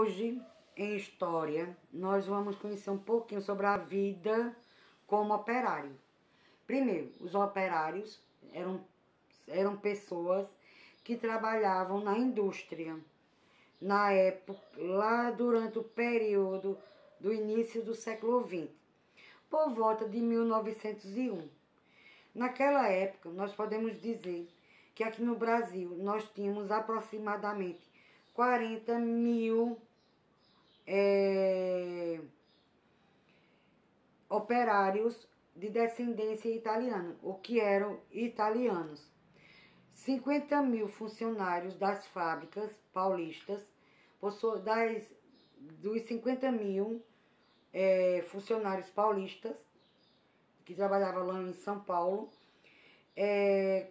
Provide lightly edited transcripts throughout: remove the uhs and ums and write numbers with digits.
Hoje, em História, nós vamos conhecer um pouquinho sobre a vida como operário. Primeiro, os operários eram pessoas que trabalhavam na indústria, na época, lá durante o período do início do século XX, por volta de 1901. Naquela época, nós podemos dizer que aqui no Brasil nós tínhamos aproximadamente 40 mil operários de descendência italiana, o que eram italianos. 50 mil funcionários das fábricas paulistas, dos 50 mil funcionários paulistas que trabalhavam lá em São Paulo,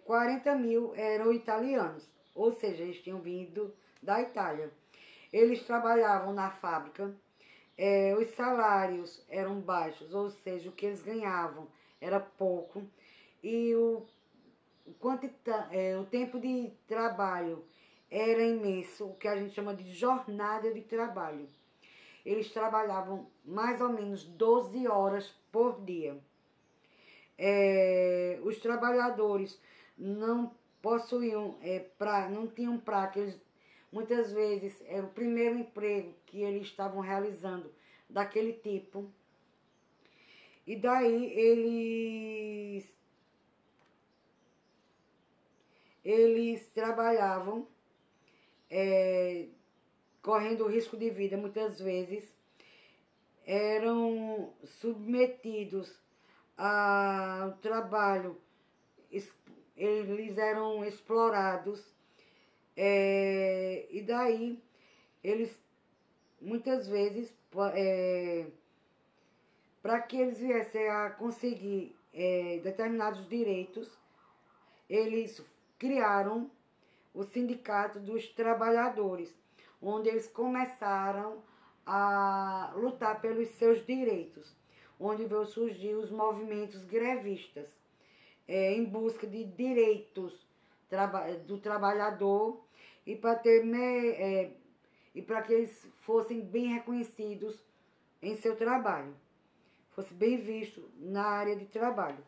40 mil eram italianos, ou seja, eles tinham vindo da Itália. Eles trabalhavam na fábrica, os salários eram baixos, ou seja, o que eles ganhavam era pouco, e o tempo de trabalho era imenso, o que a gente chama de jornada de trabalho. Eles trabalhavam mais ou menos 12 horas por dia. Os trabalhadores não possuíam, não tinham prática, eles, muitas vezes era o primeiro emprego que eles estavam realizando daquele tipo. E daí eles trabalhavam correndo risco de vida, muitas vezes eram submetidos ao trabalho, eles eram explorados, e daí eles muitas vezes, para que eles viessem a conseguir determinados direitos, eles criaram o Sindicato dos Trabalhadores, onde eles começaram a lutar pelos seus direitos, onde veio surgir os movimentos grevistas, em busca de direitos do trabalhador e para que eles fossem bem reconhecidos em seu trabalho, fosse bem visto na área de trabalho.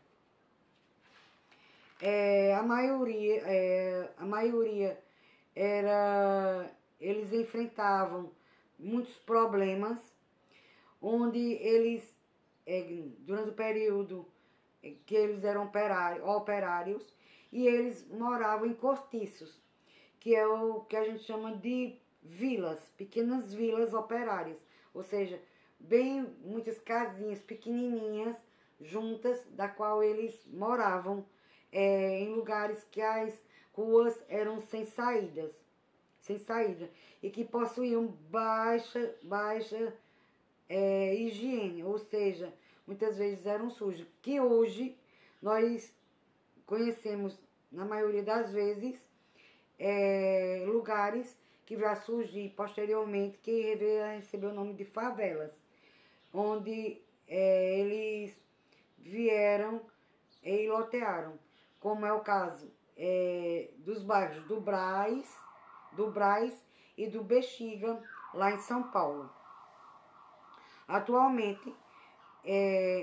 A maioria eles enfrentavam muitos problemas, onde eles, durante o período que eles eram operários, e eles moravam em cortiços, que é o que a gente chama de vilas, pequenas vilas operárias, ou seja, muitas casinhas pequenininhas juntas, da qual eles moravam, em lugares que as ruas eram sem saída, e que possuíam baixa higiene, ou seja, muitas vezes eram sujos, que hoje nós conhecemos, na maioria das vezes, lugares que vai surgir posteriormente, que veio a receber o nome de favelas, onde eles vieram e lotearam, como é o caso dos bairros do Brás e do Bexiga, lá em São Paulo. Atualmente,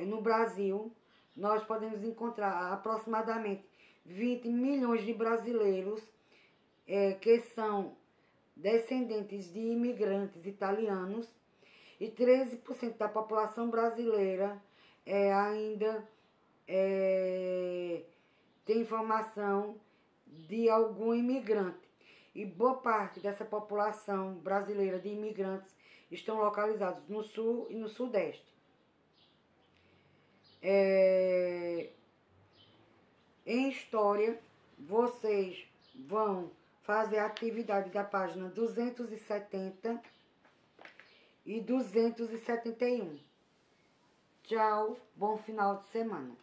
no Brasil, nós podemos encontrar aproximadamente 20 milhões de brasileiros que são descendentes de imigrantes italianos, e 13% da população brasileira ainda tem formação de algum imigrante. E boa parte dessa população brasileira de imigrantes estão localizados no Sul e no Sudeste. Em História, vocês vão fazer a atividade da página 270 e 271. Tchau, bom final de semana.